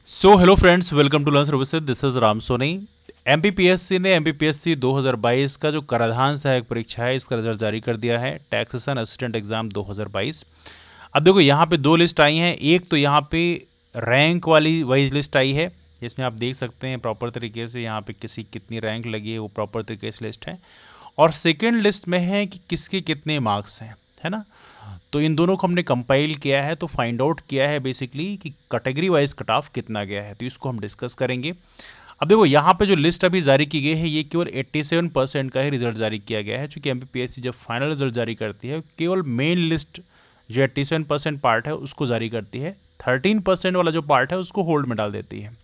So hello friends, welcome to learn services. This is Ram Soni. MPPSC ने MPPSC 2022 का जो कराधान सहायक परीक्षा है इसका रिजल्ट जारी कर दिया है। Taxation assistant exam 2022। अब देखो यहाँ पे दो लिस्ट आई हैं। एक तो यहाँ पे रैंक वाली वाइज लिस्ट आई है, जिसमें आप देख सकते हैं प्रॉपर तरीके से यहाँ पे किसी कितनी रैंक लगी है वो प्रॉपर तरीके से लिस्ट है। और सेकेंड लिस्ट में है कि किसके कितने मार्क्स हैं, है ना। तो इन दोनों को हमने कंपाइल किया है, तो फाइंड आउट किया है बेसिकली कि कैटेगरी वाइज कट ऑफ कितना गया है, तो इसको हम डिस्कस करेंगे। अब देखो यहाँ पे जो लिस्ट अभी जारी की गई है ये केवल 87% का ही रिजल्ट जारी किया गया है, क्योंकि एमपीपीएससी जब फाइनल रिजल्ट जारी करती है केवल मेन लिस्ट जो 87% पार्ट है उसको जारी करती है, 13% वाला जो पार्ट है उसको होल्ड में डाल देती है।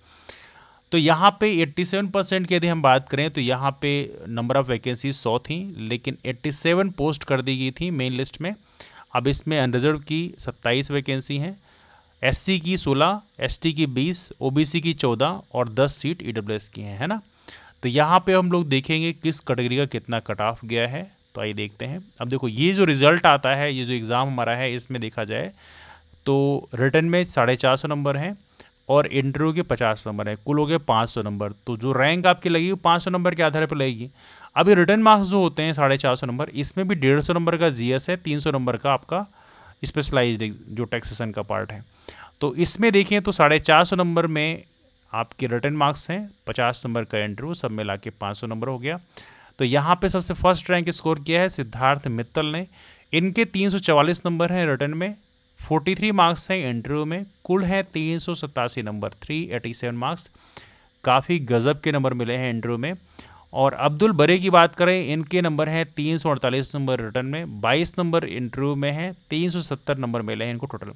तो यहाँ पे 87% की यदि हम बात करें तो यहाँ पे नंबर ऑफ वैकेंसी 100 थी, लेकिन 87 पोस्ट कर दी गई थी मेन लिस्ट में। अब इसमें अनरिजर्व की 27 वैकेंसी हैं, एससी की 16, एसटी की 20, ओबीसी की 14 और 10 सीट ईडब्ल्यूएस की हैं, है ना। तो यहाँ पे हम लोग देखेंगे किस कैटेगरी का कितना कट ऑफ गया है, तो आइए देखते हैं। अब देखो ये जो रिजल्ट आता है, ये जो एग्ज़ाम हमारा है, इसमें देखा जाए तो रिटर्न में 450 नंबर हैं और इंटरव्यू के 50 नंबर है, कुल हो गए 500 नंबर। तो जो रैंक आपकी लगी वो 500 नंबर के आधार पर लगेगी। अभी रिटर्न मार्क्स जो होते हैं 450 नंबर, इसमें भी 150 नंबर का जीएस है, 300 नंबर का आपका स्पेशलाइज्ड जो टैक्सेशन का पार्ट है। तो इसमें देखें तो 450 नंबर में आपके रिटर्न मार्क्स हैं, 50 नंबर का इंटरव्यू, सब मिला के 500 नंबर हो गया। तो यहाँ पे सबसे फर्स्ट रैंक स्कोर किया है सिद्धार्थ मित्तल ने। इनके 344 नंबर हैं रिटर्न में, 43 मार्क्स हैं इंटरव्यू में, कुल है 387 नंबर, 387 मार्क्स। काफ़ी गजब के नंबर मिले हैं इंटरव्यू में। और अब्दुल बरे की बात करें, इनके नंबर हैं 348 नंबर रिटर्न में, 22 नंबर इंटरव्यू में है, 370 नंबर मिले हैं इनको टोटल।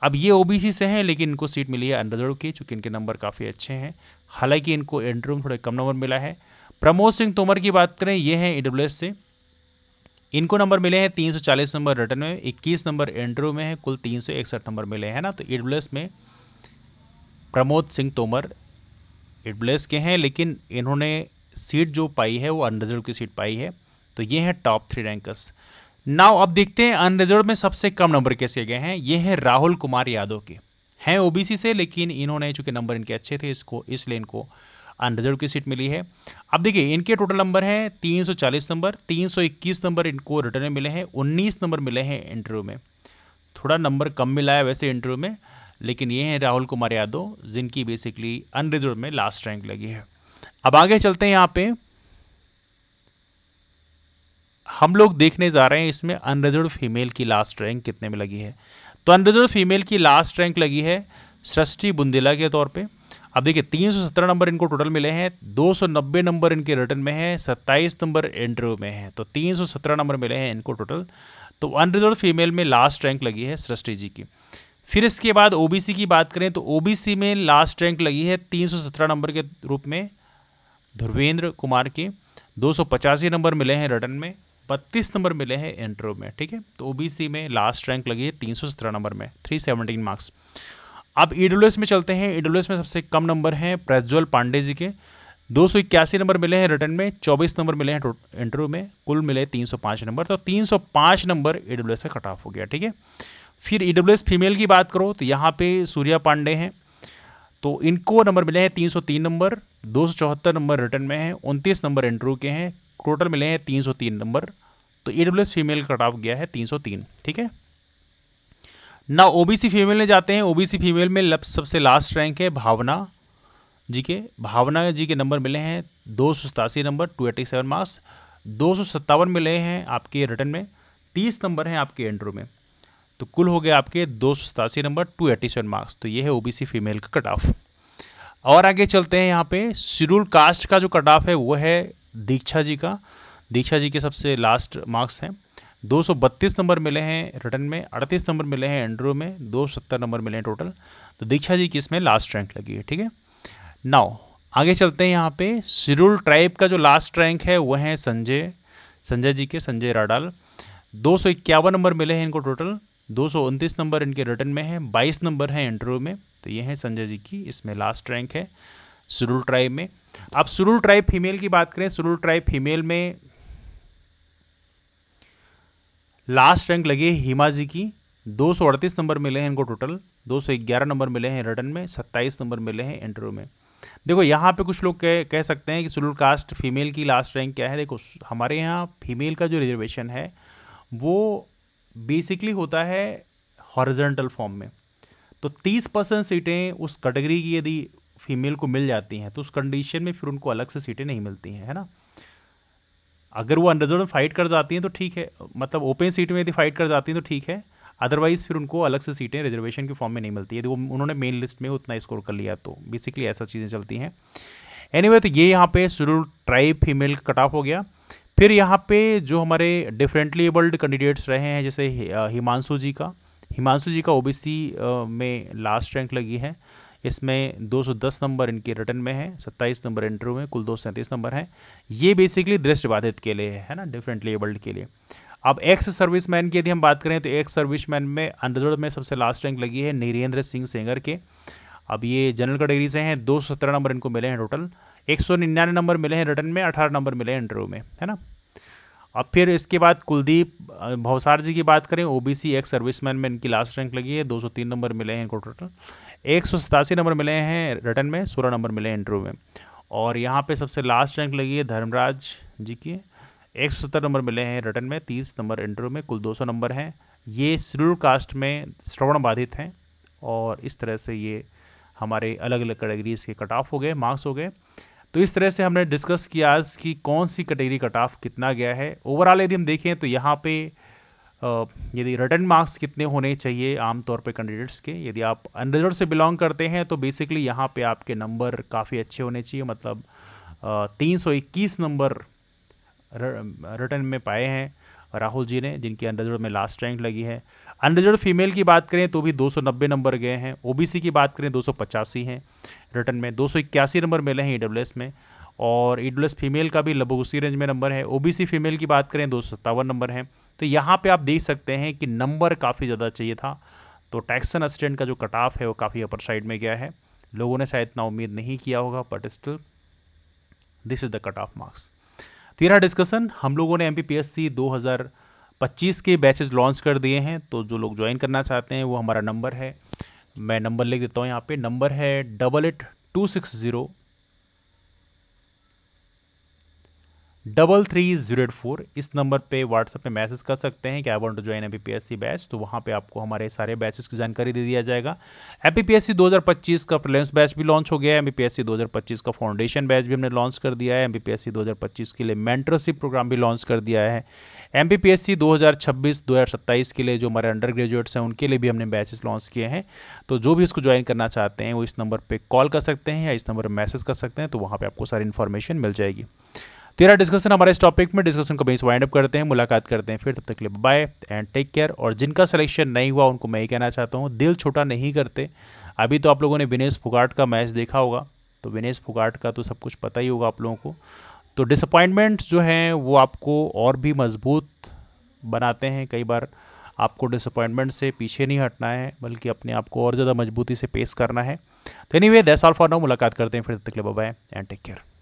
अब ये ओबीसी से हैं, लेकिन इनको सीट मिली है अनरिजर्व की, चूँकि इनके नंबर काफ़ी अच्छे हैं। हालांकि इनको इंटरव्यू में थोड़े कम नंबर मिला है। प्रमोद सिंह तोमर की बात करें, ये हैं ईडब्ल्यूएस से, इनको नंबर मिले हैं 340 नंबर रिटर्न में, 21 नंबर इंटरव्यू में है, कुल 361 नंबर मिले हैं ना। तो ईडब्ल्यूएस में प्रमोद सिंह तोमर ईडब्ल्यूएस के हैं, लेकिन इन्होंने सीट जो पाई है वो अनरिजर्व की सीट पाई है। तो ये हैं टॉप 3 रैंकर्स। नाउ अब देखते हैं अनरिजर्व में सबसे कम नंबर कैसे गए हैं। ये हैं राहुल कुमार यादव के, हैं ओबीसी से, लेकिन इन्होंने चूंकि नंबर इनके अच्छे थे इसको इसलिए इनको अनरिजर्व की सीट मिली है। अब देखिए इनके टोटल नंबर हैं 340 नंबर, 321 नंबर इनको रिटर्न में मिले हैं, 19 नंबर मिले हैं इंटरव्यू में। थोड़ा नंबर कम मिला है वैसे इंटरव्यू में, लेकिन ये हैं राहुल कुमार यादव, जिनकी बेसिकली अनरिजर्व में लास्ट रैंक लगी है। अब आगे चलते हैं। यहाँ पे हम लोग देखने जा रहे हैं इसमें अनरिजर्व फीमेल की लास्ट रैंक कितने में लगी है। तो अनरिजर्व फीमेल की लास्ट रैंक लगी है सृष्टि बुंदेला के तौर पे। अब देखिए 317 नंबर इनको टोटल मिले हैं, 290 नंबर इनके रिटर्न में है, 27 नंबर इंटरव्यू में है, तो 317 नंबर मिले हैं इनको टोटल। तो अनरिजर्व फीमेल में लास्ट रैंक लगी है सृष्टि जी की। फिर इसके बाद ओबीसी की बात करें तो ओबीसी में लास्ट रैंक लगी है 317 नंबर के रूप में ध्रुवेंद्र कुमार के, 285 नंबर मिले हैं रिटर्न में, 32 नंबर मिले हैं इंटरव्यू में, ठीक है। तो ओबीसी में लास्ट रैंक लगी है 317 नंबर में, 317 मार्क्स। अब ईडब्ल्यूएस में चलते हैं। ईडब्ल्यूएस में सबसे कम नंबर हैं प्रज्वल पांडे जी के, 281 नंबर मिले हैं रिटर्न में, 24 नंबर मिले हैं इंटरव्यू में, कुल मिले 305 नंबर। तो 305 नंबर ईडब्ल्यूएस का कट ऑफ हो गया, ठीक है। फिर ईडब्ल्यूएस फीमेल की बात करो तो यहाँ पे सूर्या पांडे हैं, तो इनको नंबर मिले हैं 303 नंबर, 274 नंबर रिटर्न में हैं, 29 नंबर इंटरव्यू के हैं, टोटल मिले हैं 303 नंबर। तो ईडब्ल्यूएस फीमेल कट ऑफ गया है 303, ठीक है ना। ओबीसी फीमेल में जाते हैं। ओबीसी फीमेल में सबसे लास्ट रैंक है भावना जी के। भावना जी के नंबर मिले हैं 287 नंबर, 287 मार्क्स, 257 मिले हैं आपके रिटर्न में, 30 नंबर हैं आपके इंटरव्यू में, तो कुल हो गए आपके 287 नंबर, 287 मार्क्स। तो ये है ओबीसी फीमेल का कट ऑफ। और आगे चलते हैं। यहाँ पे शेड्यूल कास्ट का जो कट ऑफ है वो है दीक्षा जी का। दीक्षा जी के सबसे लास्ट मार्क्स हैं, 232 नंबर मिले हैं रिटर्न में, 38 नंबर मिले हैं इंटरव्यू में, 270 नंबर मिले हैं टोटल। तो दीक्षा जी की इसमें लास्ट रैंक लगी है, ठीक है। नाउ आगे चलते हैं। यहाँ पे शेड्यूल ट्राइब का जो लास्ट रैंक है वो है संजय जी के, संजय राडाल, 251 नंबर मिले हैं इनको टोटल, 229 नंबर इनके रिटर्न में है, 22 नंबर हैं इंटरव्यू में। तो ये है संजय जी की इसमें लास्ट रैंक है शेड्यूल ट्राइब में। अब शेड्यूल ट्राइब फीमेल की बात करें, शेड्यूल ट्राइब फीमेल में लास्ट रैंक लगी है हिमा जी की, 238 नंबर मिले हैं इनको टोटल, 211 नंबर मिले हैं रिटर्न में, 27 नंबर मिले हैं इंटरव्यू में। देखो यहाँ पे कुछ लोग कह सकते हैं कि शेड्यूल कास्ट फीमेल की लास्ट रैंक क्या है। देखो हमारे यहाँ फीमेल का जो रिजर्वेशन है वो बेसिकली होता है हॉरिजॉन्टल फॉर्म में। तो 30% सीटें उस कैटेगरी की यदि फीमेल को मिल जाती हैं तो उस कंडीशन में फिर उनको अलग से सीटें नहीं मिलती हैं, है ना। अगर वो अनरिजर्व में फाइट कर जाती हैं तो ठीक है, मतलब ओपन सीट में यदि फाइट कर जाती हैं तो ठीक है, अदरवाइज फिर उनको अलग से सीटें रिजर्वेशन के फॉर्म में नहीं मिलती है यदि वो उन्होंने मेन लिस्ट में उतना स्कोर कर लिया तो बेसिकली ऐसा चीज़ें चलती हैं। एनीवे तो ये यहाँ पे शेड्यूल ट्राइब फीमेल का कट ऑफ हो गया। फिर यहाँ पे जो हमारे डिफरेंटली एबल्ड कैंडिडेट्स रहे हैं जैसे हिमांशु जी का ओबीसी में लास्ट रैंक लगी है, इसमें 210 नंबर इनके रिटर्न में है, 27 नंबर इंटरव्यू में, कुल 237 नंबर हैं। ये बेसिकली दृष्टिबाधित के लिए है ना, डिफरेंटली एबल्ड के लिए। अब एक्स सर्विसमैन की यदि हम बात करें तो एक्स सर्विसमैन में अनरिजर्व में सबसे लास्ट रैंक लगी है नीरेंद्र सिंह सेंगर के। अब ये जनरल कैटेगरी से हैं, 217 नंबर इनको मिले हैं टोटल, 199 नंबर मिले हैं रिटर्न में, 18 नंबर मिले हैं इंटरव्यू में, है ना। अब फिर इसके बाद कुलदीप भवसार जी की बात करें, ओबीसी एक्स सर्विसमैन में इनकी लास्ट रैंक लगी है, 203 नंबर मिले हैं इनको टोटल, 187 नंबर मिले हैं रिटर्न में, 16 नंबर मिले हैं इंटरव्यू में। और यहाँ पे सबसे लास्ट रैंक लगी है धर्मराज जी की, 170 नंबर मिले हैं रिटर्न में, 30 नंबर इंटरव्यू में, कुल 200 नंबर हैं। ये शेड्यूल कास्ट में श्रवण बाधित हैं और इस तरह से ये हमारे अलग अलग कैटेगरीज के कट ऑफ हो गए, मार्क्स हो गए। तो इस तरह से हमने डिस्कस किया आज की कौन सी कैटेगरी कट ऑफ कितना गया है। ओवरऑल यदि हम देखें तो यहाँ पे यदि रिटर्न मार्क्स कितने होने चाहिए आमतौर पे कैंडिडेट्स के, यदि आप अनरिजर्व से बिलोंग करते हैं तो बेसिकली यहाँ पे आपके नंबर काफ़ी अच्छे होने चाहिए, मतलब 321 नंबर रिटर्न में पाए हैं राहुल जी ने, जिनकी अनरिजर्व में लास्ट रैंक लगी है। अनरिजर्व फीमेल की बात करें तो भी 290 नंबर गए हैं। ओबीसी की बात करें 285 हैं रिटर्न में, 281 नंबर मिले हैं ईडब्ल्यूएस में, और ईडब्ल्यूएस फीमेल का भी लगभग उसी रेंज में नंबर है। ओबीसी फीमेल की बात करें 257 नंबर हैं। तो यहाँ पे आप देख सकते हैं कि नंबर काफ़ी ज़्यादा चाहिए था, तो टैक्सन असिस्टेंट का जो कट ऑफ है वो काफ़ी अपर साइड में गया है। लोगों ने शायद इतना उम्मीद नहीं किया होगा, but still this is the cut off marks. तेरा डिस्कशन, हम लोगों ने MPPSC 2025 के बैचेस लॉन्च कर दिए हैं, तो जो लोग ज्वाइन करना चाहते हैं वो हमारा नंबर है, मैं नंबर लिख देता हूँ यहाँ पे, नंबर है 8826033084। इस नंबर पे व्हाट्सएप पे मैसेज कर सकते हैं कि I want to join MPPSC batch, तो वहाँ पे आपको हमारे सारे बैचेस की जानकारी दे दिया जाएगा। MPPSC 2025 का प्रीलिम्स बैच भी लॉन्च हो गया है, MPPSC 2025 का फाउंडेशन बैच भी हमने लॉन्च कर दिया है, MPPSC 2025 के लिए मेंटरशिप प्रोग्राम भी लॉन्च कर दिया है, MPPSC 2026-2027 के लिए जो हमारे अंडर ग्रेजुएट्स हैं उनके लिए भी हमने बैचेस लॉन्च किए हैं। तो जो भी इसको ज्वाइन करना चाहते हैं वो इस नंबर पर कॉल कर सकते हैं या इस नंबर पर मैसेज कर सकते हैं, तो वहाँ पर आपको सारी इन्फॉर्मेशन मिल जाएगी। तेरा डिस्कशन हमारे इस टॉपिक में, डिस्कशन को वहीं वाइंड अप करते हैं, मुलाकात करते हैं फिर, तब तक के लिए बाय एंड टेक केयर। और जिनका सिलेक्शन नहीं हुआ उनको मैं ही कहना चाहता हूँ, दिल छोटा नहीं करते। अभी तो आप लोगों ने विनेश फोगाट का मैच देखा होगा, तो विनेश फोगाट का तो सब कुछ पता ही होगा आप लोगों को। तो डिसअपॉइंटमेंट जो हैं वो आपको और भी मजबूत बनाते हैं। कई बार आपको डिसअपॉइंटमेंट से पीछे नहीं हटना है, बल्कि अपने आप को और ज़्यादा मजबूती से पेश करना है। तो anyway that's all for now, मुलाकात करते हैं फिर, तब तक के लिए बाय एंड टेक केयर।